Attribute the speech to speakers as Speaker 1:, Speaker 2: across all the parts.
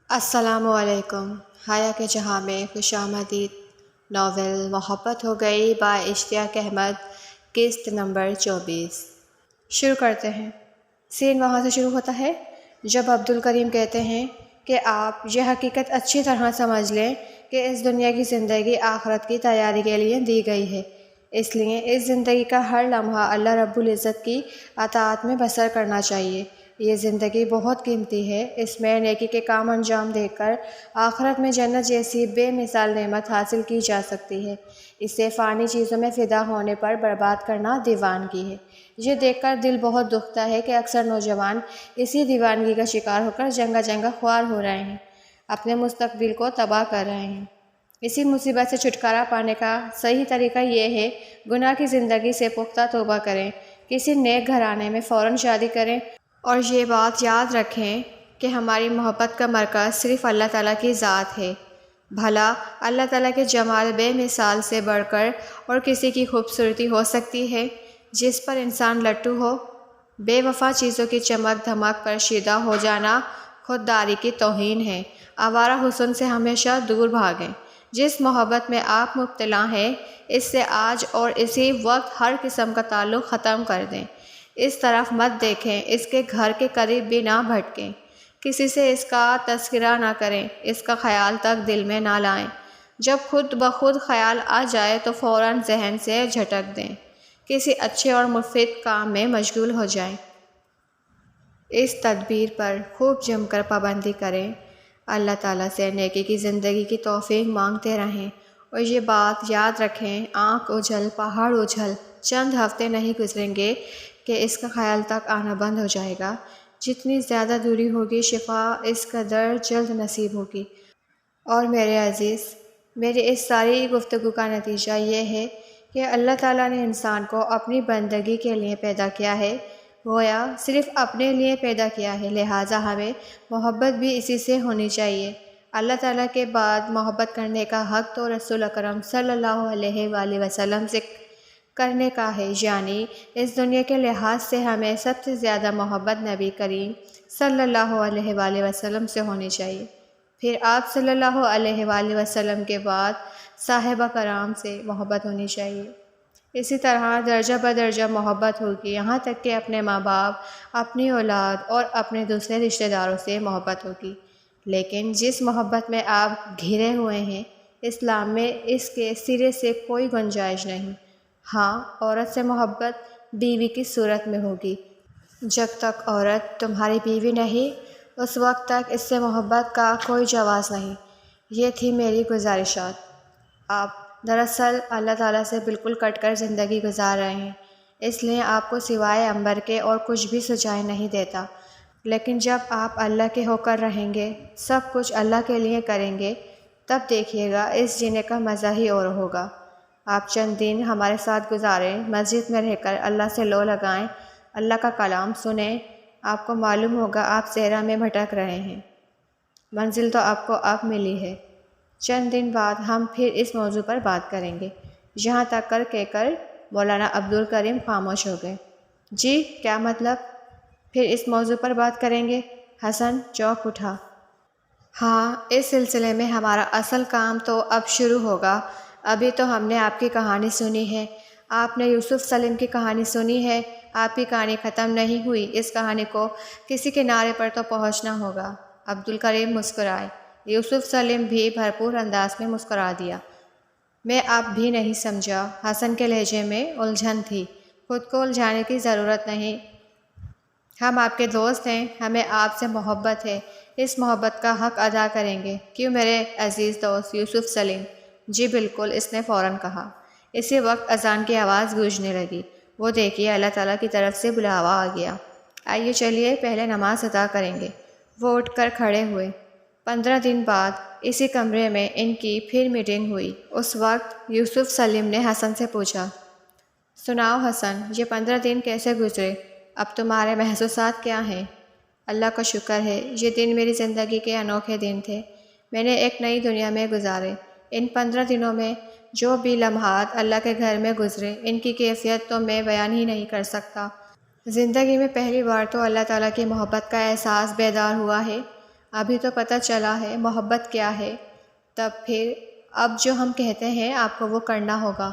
Speaker 1: السلام علیکم۔ حیا کے جہاں میں خوش آمدید۔ ناول محبت ہو گئی با اشتیاق احمد، قسط نمبر 24۔ شروع کرتے ہیں۔ سین وہاں سے شروع ہوتا ہے جب عبدالکریم کہتے ہیں کہ آپ یہ حقیقت اچھی طرح سمجھ لیں کہ اس دنیا کی زندگی آخرت کی تیاری کے لیے دی گئی ہے، اس لیے اس زندگی کا ہر لمحہ اللہ رب العزت کی اطاعت میں بسر کرنا چاہیے۔ یہ زندگی بہت قیمتی ہے، اس میں نیکی کے کام انجام دے کر آخرت میں جنت جیسی بے مثال نعمت حاصل کی جا سکتی ہے۔ اسے فانی چیزوں میں فدا ہونے پر برباد کرنا دیوانگی ہے۔ یہ دیکھ کر دل بہت دکھتا ہے کہ اکثر نوجوان اسی دیوانگی کا شکار ہو کر جنگا خوار ہو رہے ہیں، اپنے مستقبل کو تباہ کر رہے ہیں۔ اسی مصیبت سے چھٹکارا پانے کا صحیح طریقہ یہ ہے گناہ کی زندگی سے پختہ توبہ کریں، کسی نیک گھرانے میں فوراً شادی کریں اور یہ بات یاد رکھیں کہ ہماری محبت کا مرکز صرف اللہ تعالیٰ کی ذات ہے۔ بھلا اللہ تعالیٰ کے جمال بے مثال سے بڑھ کر اور کسی کی خوبصورتی ہو سکتی ہے جس پر انسان لٹو ہو؟ بے وفا چیزوں کی چمک دھمک پر شیدہ ہو جانا خودداری کی توہین ہے۔ آوارہ حسن سے ہمیشہ دور بھاگیں۔ جس محبت میں آپ مبتلا ہیں اس سے آج اور اسی وقت ہر قسم کا تعلق ختم کر دیں۔ اس طرف مت دیکھیں، اس کے گھر کے قریب بھی نہ بھٹکیں، کسی سے اس کا تذکرہ نہ کریں، اس کا خیال تک دل میں نہ لائیں۔ جب خود بخود خیال آ جائے تو فوراً ذہن سے جھٹک دیں، کسی اچھے اور مفید کام میں مشغول ہو جائیں۔ اس تدبیر پر خوب جم کر پابندی کریں، اللہ تعالیٰ سے نیکی کی زندگی کی توفیق مانگتے رہیں اور یہ بات یاد رکھیں، آنکھ اوجھل پہاڑ اوجھل، چند ہفتے نہیں گزریں گے کہ اس کا خیال تک آنا بند ہو جائے گا۔ جتنی زیادہ دوری ہوگی شفا اس قدر جلد نصیب ہوگی۔ اور میرے عزیز، میری اس ساری گفتگو کا نتیجہ یہ ہے کہ اللہ تعالیٰ نے انسان کو اپنی بندگی کے لیے پیدا کیا ہے، گویا صرف اپنے لیے پیدا کیا ہے، لہٰذا ہمیں محبت بھی اسی سے ہونی چاہیے۔ اللہ تعالیٰ کے بعد محبت کرنے کا حق تو رسول اکرم صلی اللہ علیہ وآلہ وسلم سے کرنے کا ہے، یعنی اس دنیا کے لحاظ سے ہمیں سب سے زیادہ محبت نبی کریم صلی اللہ علیہ وآلہ وسلم سے ہونی چاہیے، پھر آپ صلی اللہ علیہ وآلہ وسلم کے بعد صحابہ کرام سے محبت ہونی چاہیے۔ اسی طرح درجہ بدرجہ محبت ہوگی، یہاں تک کہ اپنے ماں باپ، اپنی اولاد اور اپنے دوسرے رشتہ داروں سے محبت ہوگی۔ لیکن جس محبت میں آپ گھرے ہوئے ہیں، اسلام میں اس کے سرے سے کوئی گنجائش نہیں۔ ہاں، عورت سے محبت بیوی کی صورت میں ہوگی۔ جب تک عورت تمہاری بیوی نہیں، اس وقت تک اس سے محبت کا کوئی جواز نہیں۔ یہ تھی میری گزارشات۔ آپ دراصل اللہ تعالیٰ سے بالکل کٹ کر زندگی گزار رہے ہیں، اس لیے آپ کو سوائے عنبر کے اور کچھ بھی سجائی نہیں دیتا۔ لیکن جب آپ اللہ کے ہو کر رہیں گے، سب کچھ اللہ کے لیے کریں گے، تب دیکھیے گا اس جینے کا مزہ ہی اور ہوگا۔ آپ چند دن ہمارے ساتھ گزاریں، مسجد میں رہ کر اللہ سے لو لگائیں، اللہ کا کلام سنیں، آپ کو معلوم ہوگا آپ صحرا میں بھٹک رہے ہیں، منزل تو آپ کو اب ملی ہے۔ چند دن بعد ہم پھر اس موضوع پر بات کریں گے۔ یہاں تک کہہ کر مولانا عبدالکریم خاموش ہو گئے۔ جی کیا مطلب؟ پھر اس موضوع پر بات کریں گے؟ حسن چونک اٹھا۔ ہاں، اس سلسلے میں ہمارا اصل کام تو اب شروع ہوگا۔ ابھی تو ہم نے آپ کی کہانی سنی ہے، آپ نے یوسف سلیم کی کہانی سنی ہے، آپ کی کہانی ختم نہیں ہوئی، اس کہانی کو کسی کنارے پر تو پہنچنا ہوگا۔ عبدالکریم مسکرائے، یوسف سلیم بھی بھرپور انداز میں مسکرا دیا۔ میں اب بھی نہیں سمجھا۔ حسن کے لہجے میں الجھن تھی۔ خود کو الجھانے کی ضرورت نہیں، ہم آپ کے دوست ہیں، ہمیں آپ سے محبت ہے، اس محبت کا حق ادا کریں گے، کیوں میرے عزیز دوست یوسف سلیم؟ جی بالکل، اس نے فوراً کہا۔ اسی وقت اذان کی آواز گونجنے لگی۔ وہ دیکھیے اللہ تعالیٰ کی طرف سے بلاوا آ گیا۔ آئیے چلیے پہلے نماز ادا کریں گے۔ وہ اٹھ کر کھڑے ہوئے۔ 15 دن بعد اسی کمرے میں ان کی پھر میٹنگ ہوئی۔ اس وقت یوسف سلیم نے حسن سے پوچھا، سناؤ حسن، یہ 15 دن کیسے گزرے؟ اب تمہارے محسوسات کیا ہیں؟ اللہ کا شکر ہے، یہ دن میری زندگی کے انوکھے دن تھے، میں نے ایک نئی دنیا میں گزارے۔ ان 15 دنوں میں جو بھی لمحات اللہ کے گھر میں گزرے، ان کی کیفیت تو میں بیان ہی نہیں کر سکتا۔ زندگی میں پہلی بار تو اللہ تعالیٰ کی محبت کا احساس بیدار ہوا ہے۔ ابھی تو پتہ چلا ہے محبت کیا ہے، تب پھر اب جو ہم کہتے ہیں آپ کو وہ کرنا ہوگا۔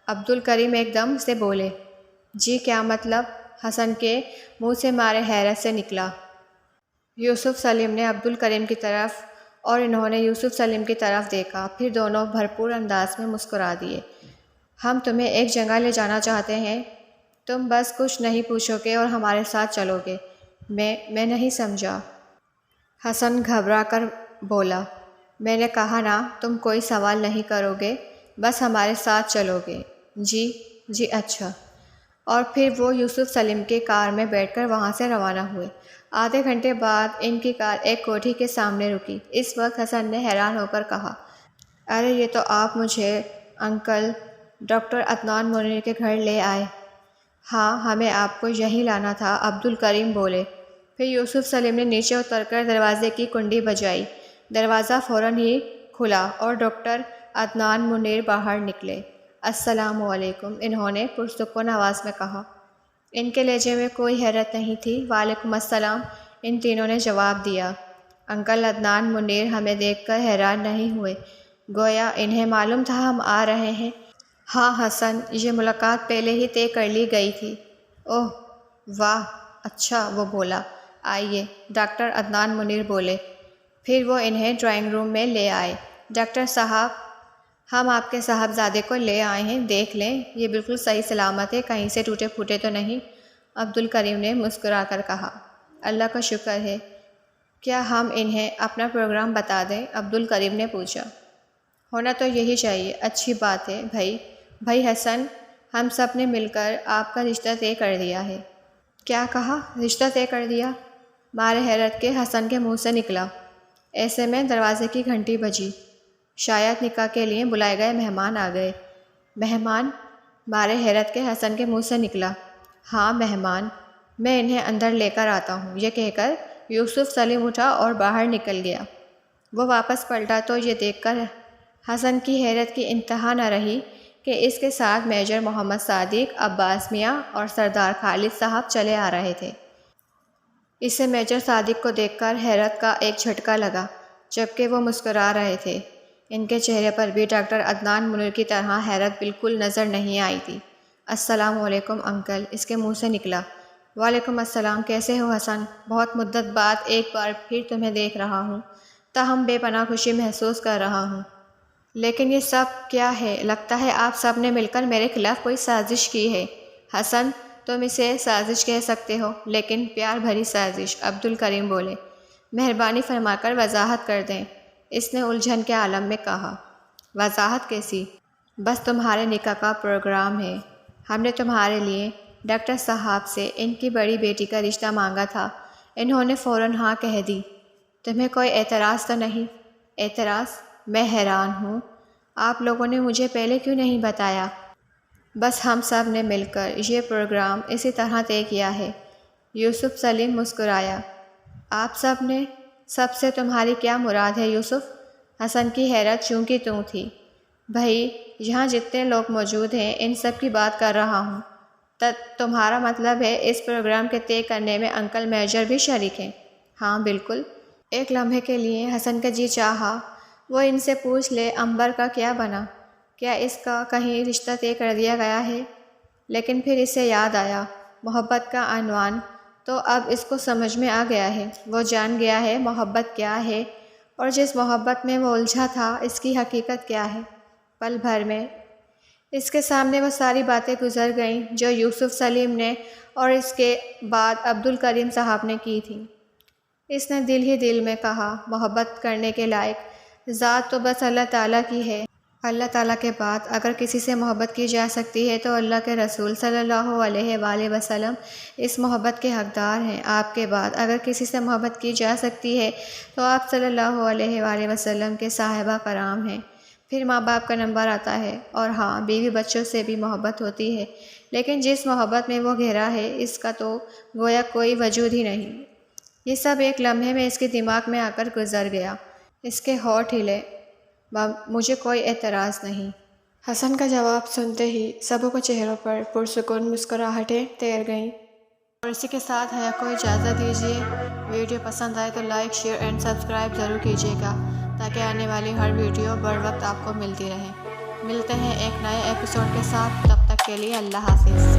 Speaker 1: عبدالکریم ایک دم سے بولے۔ جی کیا مطلب؟ حسن کے منہ سے مارے حیرت سے نکلا۔ یوسف سلیم نے عبدالکریم کی طرف اور انہوں نے یوسف سلیم کی طرف دیکھا، پھر دونوں بھرپور انداز میں مسکرا دیے۔ ہم تمہیں ایک جگہ لے جانا چاہتے ہیں، تم بس کچھ نہیں پوچھو گے اور ہمارے ساتھ چلو گے۔ میں نہیں سمجھا۔ حسن گھبرا کر بولا۔ میں نے کہا نا تم کوئی سوال نہیں کرو گے، بس ہمارے ساتھ چلو گے۔ جی اچھا۔ اور پھر وہ یوسف سلیم کی کار میں بیٹھ کر وہاں سے روانہ ہوئے۔ آدھے گھنٹے بعد ان کی کار ایک کوٹھی کے سامنے رکی۔ اس وقت حسن نے حیران ہو کر کہا، ارے یہ تو آپ مجھے انکل ڈاکٹر عدنان منیر کے گھر لے آئے۔ ہاں ہمیں آپ کو یہیں لانا تھا، عبدالکریم بولے۔ پھر یوسف سلیم نے نیچے اتر کر دروازے کی کنڈی بجائی۔ دروازہ فوراً ہی کھلا اور ڈاکٹر عدنان منیر باہر نکلے۔ السلام علیکم، انہوں نے پرسکون آواز میں کہا۔ ان کے لہجے میں کوئی حیرت نہیں تھی۔ وعلیکم السلام، ان تینوں نے جواب دیا۔ انکل عدنان منیر ہمیں دیکھ کر حیران نہیں ہوئے، گویا انہیں معلوم تھا ہم آ رہے ہیں۔ ہاں حسن، یہ ملاقات پہلے ہی طے کر لی گئی تھی۔ اوہ واہ، اچھا، وہ بولا۔ آئیے، ڈاکٹر عدنان منیر بولے۔ پھر وہ انہیں ڈرائنگ روم میں لے آئے۔ ڈاکٹر صاحب، ہم آپ کے صاحبزادے کو لے آئے ہیں، دیکھ لیں، یہ بالکل صحیح سلامت ہے، کہیں سے ٹوٹے پھوٹے تو نہیں؟ عبدالکریم نے مسکرا کر کہا۔ اللہ کا شکر ہے۔ کیا ہم انہیں اپنا پروگرام بتا دیں؟ عبدالکریم نے پوچھا۔ ہونا تو یہی چاہیے، اچھی بات ہے بھائی حسن، ہم سب نے مل کر آپ کا رشتہ طے کر دیا ہے۔ کیا کہا؟ رشتہ طے کر دیا؟ مارے حیرت کے حسن کے منہ سے نکلا۔ ایسے میں دروازے کی گھنٹی بجی۔ شاید نکاح کے لیے بلائے گئے مہمان آ گئے۔ مہمان؟ مارے حیرت کے حسن کے منہ سے نکلا۔ ہاں مہمان، میں انہیں اندر لے کر آتا ہوں، یہ کہہ کر یوسف سلیم اٹھا اور باہر نکل گیا۔ وہ واپس پلٹا تو یہ دیکھ کر حسن کی حیرت کی انتہا نہ رہی کہ اس کے ساتھ میجر محمد صادق، عباس میاں اور سردار خالد صاحب چلے آ رہے تھے۔ اسے میجر صادق کو دیکھ کر حیرت کا ایک جھٹکا لگا، جبکہ وہ مسکرا رہے تھے۔ ان کے چہرے پر بھی ڈاکٹر عدنان منیر کی طرح حیرت بالکل نظر نہیں آئی تھی۔ السلام علیکم انکل، اس کے منہ سے نکلا۔ وعلیکم السلام، کیسے ہو حسن؟ بہت مدت بعد ایک بار پھر تمہیں دیکھ رہا ہوں، تاہم بے پناہ خوشی محسوس کر رہا ہوں۔ لیکن یہ سب کیا ہے؟ لگتا ہے آپ سب نے مل کر میرے خلاف کوئی سازش کی ہے۔ حسن، تم اسے سازش کہہ سکتے ہو، لیکن پیار بھری سازش، عبدالکریم بولے۔ مہربانی فرما کر وضاحت کر دیں، اس نے الجھن کے عالم میں کہا۔ وضاحت کیسی؟ بس تمہارے نکاح کا پروگرام ہے۔ ہم نے تمہارے لیے ڈاکٹر صاحب سے ان کی بڑی بیٹی کا رشتہ مانگا تھا، انہوں نے فوراً ہاں کہہ دی۔ تمہیں کوئی اعتراض تو نہیں؟ اعتراض؟ میں حیران ہوں، آپ لوگوں نے مجھے پہلے کیوں نہیں بتایا؟ بس ہم سب نے مل کر یہ پروگرام اسی طرح طے کیا ہے۔ یوسف سلیم مسکرایا۔ آپ سب نے؟ سب سے تمہاری کیا مراد ہے یوسف؟ حسن کی حیرت چونکہ توں تھی۔ بھائی، یہاں جتنے لوگ موجود ہیں ان سب کی بات کر رہا ہوں۔ تمہارا مطلب ہے اس پروگرام کے طے کرنے میں انکل میجر بھی شریک ہیں؟ ہاں بالکل۔ ایک لمحے کے لیے حسن کا جی چاہا وہ ان سے پوچھ لے عنبر کا کیا بنا، کیا اس کا کہیں رشتہ طے کر دیا گیا ہے؟ لیکن پھر اسے یاد آیا، محبت کا عنوان تو اب اس کو سمجھ میں آ گیا ہے۔ وہ جان گیا ہے محبت کیا ہے، اور جس محبت میں وہ الجھا تھا اس کی حقیقت کیا ہے۔ پل بھر میں اس کے سامنے وہ ساری باتیں گزر گئیں جو یوسف سلیم نے اور اس کے بعد عبدالکریم صاحب نے کی تھیں۔ اس نے دل ہی دل میں کہا، محبت کرنے کے لائق ذات تو بس اللہ تعالیٰ کی ہے۔ اللہ تعالیٰ کے بعد اگر کسی سے محبت کی جا سکتی ہے تو اللہ کے رسول صلی اللہ علیہ وآلہ وسلم اس محبت کے حقدار ہیں۔ آپ کے بعد اگر کسی سے محبت کی جا سکتی ہے تو آپ صلی اللہ علیہ وآلہ وسلم کے صحابہ کرام ہیں۔ پھر ماں باپ کا نمبر آتا ہے، اور ہاں بیوی بچوں سے بھی محبت ہوتی ہے، لیکن جس محبت میں وہ گہرا ہے اس کا تو گویا کوئی وجود ہی نہیں۔ یہ سب ایک لمحے میں اس کے دماغ میں آ کر گزر گیا۔ اس کے ہونٹ ہلے۔ مجھے کوئی اعتراض نہیں۔ حسن کا جواب سنتے ہی سبوں کے چہروں پر پرسکون مسکراہٹیں تیر گئیں۔ اور اسی کے ساتھ حیا کو اجازت دیجیے۔ ویڈیو پسند آئے تو لائک شیئر اینڈ سبسکرائب ضرور کیجیے گا تاکہ آنے والی ہر ویڈیو بر وقت آپ کو ملتی رہے۔ ملتے ہیں ایک نئے ایپیسوڈ کے ساتھ، تب تک کے لیے اللہ حافظ۔